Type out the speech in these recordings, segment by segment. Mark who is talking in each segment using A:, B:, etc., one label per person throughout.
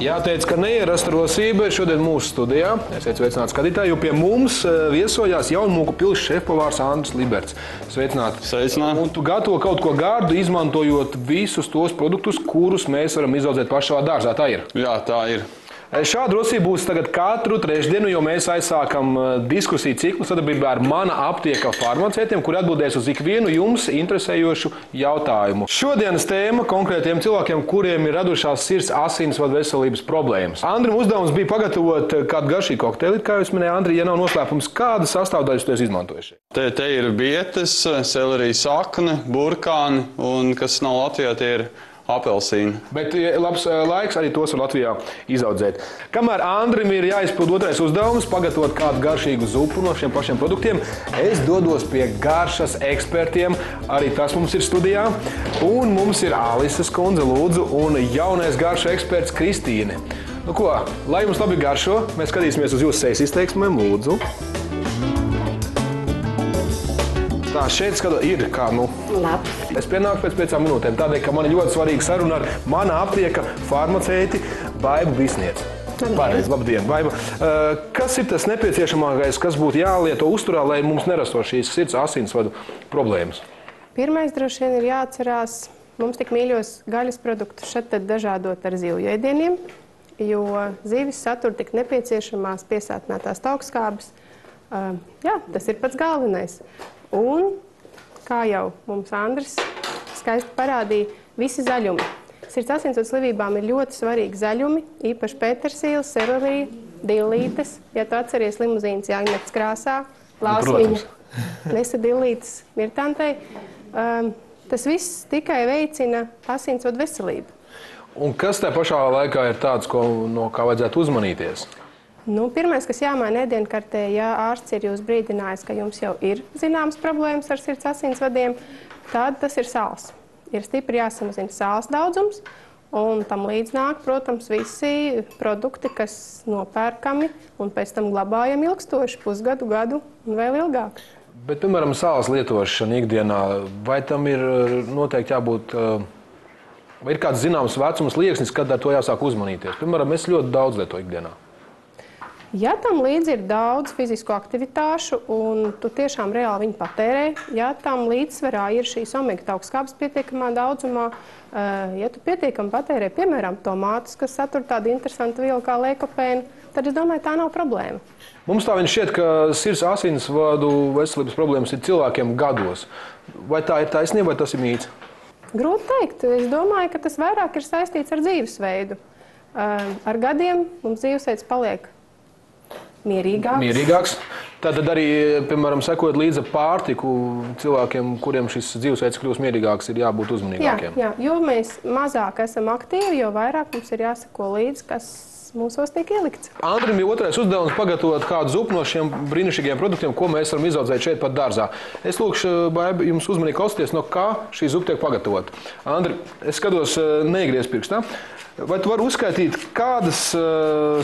A: Jāteic, ka neierasta rosība ir šodien mūsu studijā. Esiet sveicināti skatītāji, jo pie mums viesojās Jaunmūku pils šefpavārs Andris Liberts. Sveicināti.
B: Sveicināti.
A: Un tu gatavo kaut ko gardu, izmantojot visus tos produktus, kurus mēs varam izaudzēt paši savā dārzā. Tā ir?
B: Jā, tā ir.
A: Šāda rosība būs tagad katru trešdienu, jo mēs aizsākam diskusiju ciklu sadarbībā ar Mana aptieka farmaceitiem, kuri atbildēs uz ikvienu jums interesējošu jautājumu. Šodienas tēma konkrētiem cilvēkiem, kuriem ir radušās sirds asinsvadu veselības problēmas. Andrim uzdevums bija pagatavot kādu garšīgu kokteili, kā jūs minējāt, Andri, ja nav noslēpums, kādas sastāvdaļas tu esi izmantojuši?
B: Te ir bietes, selerijas sakne, burkāni un, kas nav Latvijā, tie ir apelsīni.
A: Bet labs laiks arī tos var Latvijā izaudzēt. Kamēr Andrim ir jāizpild otrais uzdevums, pagatavot kādu garšīgu zupu no šiem pašiem produktiem, es dodos pie garšas ekspertiem. Arī tas mums ir studijā. Un mums ir Alises kundze, lūdzu, un jaunais garša eksperts Kristīne. Nu ko, lai jums labi garšo, mēs skatīsimies uz jūsu sejas izteiksmēm, lūdzu. Tā, šeit skatot, ir kā,
C: Labi.
A: Es pienāku pēc 5 minūtēm, tādēļ, ka man ir ļoti svarīga saruna ar Mana aptieka farmaceiti Baibu Visnieci. Pareizi, labdien, Baiba. Kas ir tas nepieciešamākais, kas būtu jālieto uzturā, lai mums nerastos šīs sirds asinsvadu problēmas?
C: Pirmais droši vien ir jāatcerās, mums tik mīļos gaļas produktus šeit tad dažādot ar zivju ēdieniem, jo zivis satur tik nepieciešamās piesātinātās taukskābes. Jā, tas ir pats galvenais. Un, kā jau mums Andris skaisti parādīja, visi zaļumi. Sirds asinsvadu slimībām ir ļoti svarīgi zaļumi, īpaši petersīles, selerija, dillītes. Ja tu atceries limuzīnas jāņemts krāsā, lausmiņa, nesa dillītes mirtantei, tas viss tikai veicina asinsvadu veselību.
A: Un kas tā pašā laikā ir tāds, no kā vajadzētu uzmanīties?
C: Pirmais, kas jāmaina ēdienkartē, ja ārsts ir jūs brīdinājis, ka jums jau ir zināmas problēmas ar sirds asinsvadiem, tad tas ir sāls. Ir stipri jāsamazina sāls daudzums, un tam līdz nāk, protams, visi produkti, kas nopērkami un pēc tam glabājami ilgstoši, pusgadu, gadu un vēl ilgāk.
A: Bet, piemēram, sāls lietošana ikdienā, vai tam ir noteikti jābūt, vai ir kāds zināms vecums slieksnis, kad ar to jāsāk uzmanīties? Piemēram, es ļoti daudz lietoju ikdienā.
C: Ja tam līdzi ir daudz fizisku aktivitāšu un tu tiešām reāli viņu patērē, ja tam līdzsvarā ir šīs omega taukskābes pietiekamā daudzumā, ja tu pietiekami patērē, piemēram, tomātus, kas satur tādu interesantu vielu kā leikopēnu, tad es domāju, tā nav problēma.
A: Mums tā viņš šķiet, ka sirds asinsvadu veselības problēmas ir cilvēkiem gados. Vai tā ir taisnība, vai tas ir mīts?
C: Grūti teikt. Es domāju, ka tas vairāk ir saistīts ar dzīvesveidu. Ar gadiem mums dzīvesveids paliek mierīgāks. Tātad arī, piemēram, sekot līdzi pārtiku cilvēkiem, kuriem šis dzīvesveids kļūst mierīgāks, ir jābūt uzmanīgākiem. Jā, jo mēs mazāk esam aktīvi, jo vairāk mums ir jāseko līdzi, kas mūsos tiek ielikts. Andrim
A: bija otrais uzdevums pagatavot kādu zupu no šiem brīnišķīgiem produktiem, ko mēs varam izaudzēt šeit pat dārzā. Es lūkšu, Baiba, jums uzmanīgi klausīties, no kā šī zupa tiek pagatavot. Andri, es skatos neiegriez pirkstā. Vai tu vari uzskaitīt, kādas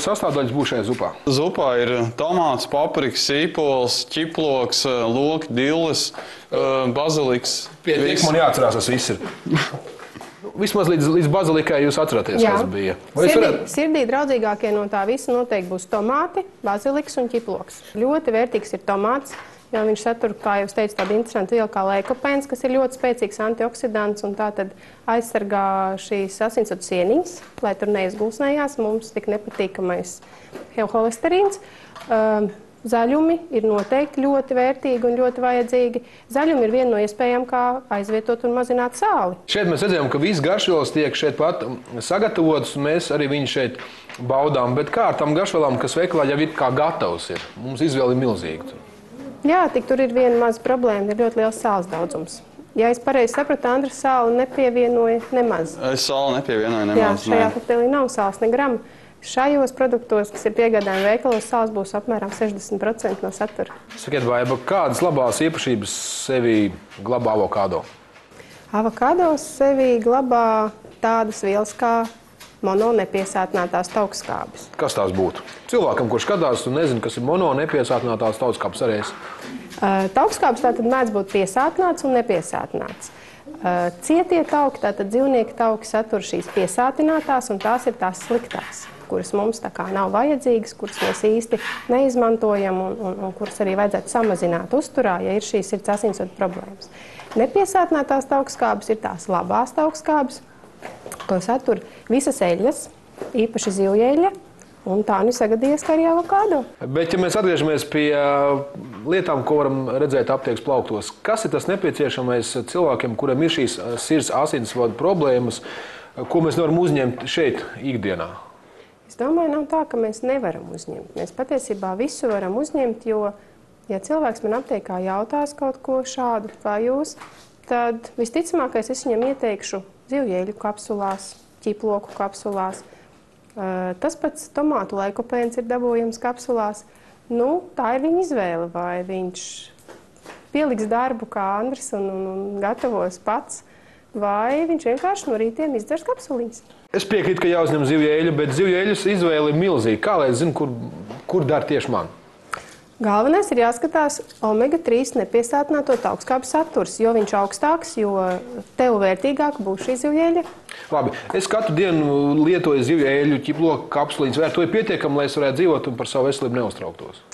A: sastāvdaļas būs šajā zupā?
B: Zupā ir tomāts, paprikas, sīpols, ķiploks, loki, dilles, baziliks.
A: Pietiek, man jāatcerās, tas viss ir. Vismaz līdz bazilikai jūs atceraties, kas bija.
C: Sirdī draudzīgākie no tā visa noteikti būs tomāti, baziliks un ķiploks. Ļoti vērtīgs ir tomāts, jo viņš satur, kā jau teicu, tādu interesantu vielu kā leikopēns, kas ir ļoti spēcīgs antioksidants un tā tad aizsargā šīs asinsvadu sieniņas, lai tur neizgulsnējās mums tik nepatīkamais holesterīns. Zaļumi ir noteikti ļoti vērtīgi un ļoti vajadzīgi. Zaļumi ir viena no iespējām, kā aizvietot un mazināt sāli.
A: Šeit mēs redzējām, ka viss garšvielas tiek šeit pat sagatavotas, un mēs arī viņu šeit baudām. Bet kā ar tām garšvielām, kas veikalā jau ir kā gatavs ir? Mums izvēle ir milzīga.
C: Jā, tik tur ir viena maza problēma, ir ļoti liels sāls daudzums. Ja es pareizi sapratu, Andris sāli nepievienoja nemaz.
B: Es sāli nepievienoju nemaz.
C: Jā, šajā kokteilī nav sāls ne grama. Šajos produktos, kas ir piegādājumi veikalos, sāls būs apmēram 60% no satura.
A: Sakiet, Baiba, kādas labās īpašības sevī glabā avokado?
C: Avokado sevī glabā tādas vielas kā mono nepiesātinātās taukskābes.
A: Kas tās būtu? Cilvēkam, kurš skatās un nezina, kas ir mono nepiesātinātās taukskābes arī es.
C: Taukskābes tātad mēdz būt piesātināts un nepiesātināts. Cietie tauki, tātad dzīvnieki tauki satur šīs piesātinātās, un tās ir tās sliktās, kuras mums tā kā nav vajadzīgas, kuras mēs īsti neizmantojam un kuras arī vajadzētu samazināt uzturā, ja ir šīs sirds asinsvadu problēmas. Nepiesātinātās taukskābes ir tās labās taukskābes, ko satur visas eļļas, īpaši zivjeļļa, un tā nu sagadījies kā arī avokādo.
A: Bet, ja mēs atgriežamies pie lietām, ko varam redzēt aptiekas plauktos, kas ir tas nepieciešamais cilvēkiem, kuriem ir šīs sirds asinsvadu problēmas, ko mēs nevaram uzņemt šeit ikdienā?
C: Es domāju, nav tā, ka mēs nevaram uzņemt. Mēs patiesībā visu varam uzņemt, jo, ja cilvēks man aptiekā jautās kaut ko šādu kā jūs, tad visticamākais es viņam ieteikšu zivjeļu kapsulās, ķiploku kapsulās. Tas pats tomātu leikopēns ir dabūjams kapsulās. Nu, tā ir viņa izvēle, vai viņš pieliks darbu kā Andris un gatavos pats, vai viņš vienkārši no rītiem izdzers kapsulīs.
A: Es piekrītu, ka jāuzņem zivjeļa, bet zivjeļas izvēle ir milzīga. Kā lai es zinu, kur dar tieši man?
C: Galvenais ir jāskatās omega-3 nepiesātināto taukskābu saturs, jo viņš augstāks, jo tev vērtīgāk būs šī zivjeļa.
A: Labi, es katru dienu lietoju zivjeļu, ķiploku kapsulītes, vai ar to ir pietiekami, lai es varētu dzīvot un par savu veselību neuztrauktos?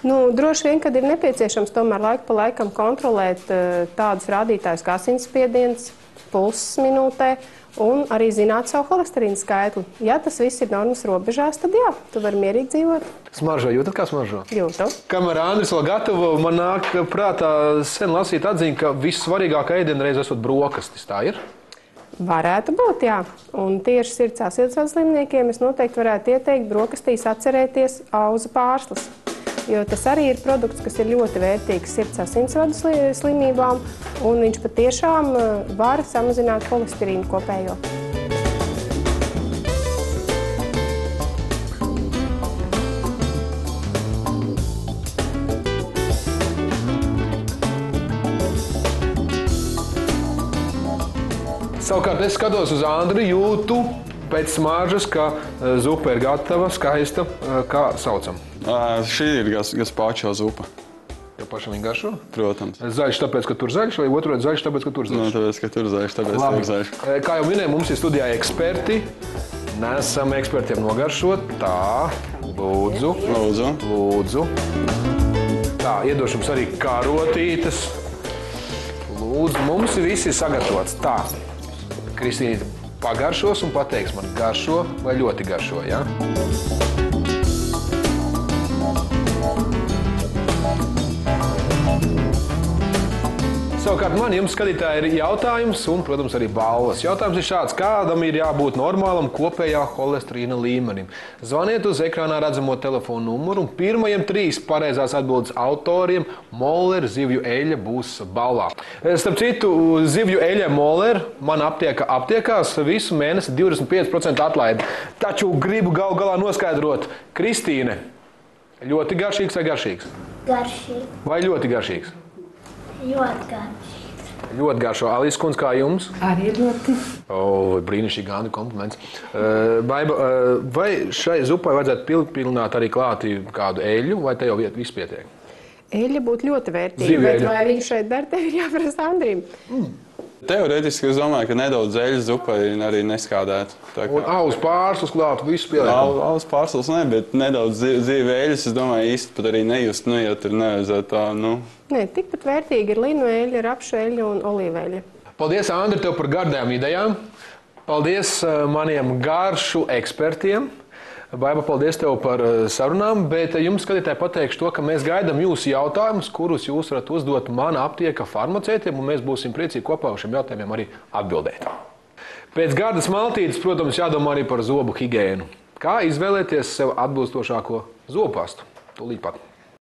C: Nu, droši vien, kad ir nepieciešams tomēr laiku pa laikam kontrolēt tādus rādītājus kā asinsspiediens, pulss minūtē, un arī zināt savu holesterīnu skaitli. Ja tas viss ir normas robežās, tad jā, tu vari mierīgi dzīvot.
A: Smaržo, jūtat kā smaržo?
C: Jūtu.
A: Kamēr Andris vēl gatavo, man nāk prātā sen lasīt atziņu, ka vissvarīgākā ēdienreiz esot brokastis, tā ir?
C: Varētu būt, jā. Un tieši sirds asinsvadu slimniekiem es noteikti varētu ieteikt brokastīs atcerēties auzu pārslas. Jo tas arī ir produkts, kas ir ļoti vērtīgs sirds asinsvadu slimībām, un viņš patiešām var samazināt holesterīnu kopējo.
A: Savukārt es skatos uz Andri, jūtu pēc smaržas, ka zupa ir gatava, skaista, kā saucam.
B: Šī ir gazpacho zupa.
A: Tev pašam viņa garšo?
B: Protams.
A: Zaļš tāpēc, ka tur zaļš, vai otrādi zaļš tāpēc, ka tur zaļš?
B: No, tāpēc, ka tur zaļš, tāpēc
A: Labi.
B: tur zaļš.
A: Kā jau minēju, mums ir studijā eksperti. Nesam ekspertiem nogaršot. Tā, lūdzu.
B: Lūdzu.
A: Lūdzu. Tā, iedošu jums arī karotītes. Lūdzu, mums viss ir sagatavots. Tā, Kristīne pagaršos un pateiks man garšo vai ļoti garšo, ja? Savukārt man jums, skatītāji, ir jautājums un, protams, arī balvas. Jautājums ir šāds: kādam ir jābūt normālam kopējā holesterīna līmenim? Zvaniet uz ekrānā redzamo telefonu numuru, un pirmajiem 3 pareizās atbildes autoriem Moller zivju eļļa būs balvā. Starp citu, zivju eļļa Moller man aptiekās visu mēnesi 25% atlaidi. Taču gribu gal galā noskaidrot, Kristīne, ļoti garšīgs vai garšīgs?
D: Garšīgi.
A: Vai ļoti garšīgs?
D: Ļoti garšīgs.
A: Ļoti garšo. Alīs kundze, kā jums?
E: Arī ļoti.
A: Brīnišķīgi, Andi, kompliments. Baiba, vai šai zupai vajadzētu pilnāt arī klāti kādu eļļu, vai te jau viss pietiek?
C: Eļļa būtu ļoti vērtīga,
A: Zivjeļa.
C: bet vai viņu šeit dar, tev ir jāprasa Andrim.
B: Teorētiski es domāju, ka nedaudz eļļas zupai arī neskādētu.
A: Un auz pārslas klātu, visu pieliekam.
B: Auz pārslas ne, bet nedaudz zivju eļļas, es domāju, īsti pat arī nejust, nu, ja tur nevajadzētu tā, nu.
C: Nē, tikpat vērtīgi ir linu eļļa, rapšu eļļa un olīveļļa.
A: Paldies, Andri, tev par gardajām idejām. Paldies maniem garšu ekspertiem. Baiba, paldies tev par sarunām, bet jums, skatītāji, pateikšu to, ka mēs gaidām jūsu jautājumus, kurus jūs varat uzdot mana aptieka farmaceitiem, un mēs būsim priecīgi kopā uz šiem jautājumiem arī atbildēt. Pēc gardas maltītes, protams, jādomā arī par zobu higiēnu. Kā izvēlēties sev atbilstošāko zobu pastu? Tūlīt pat.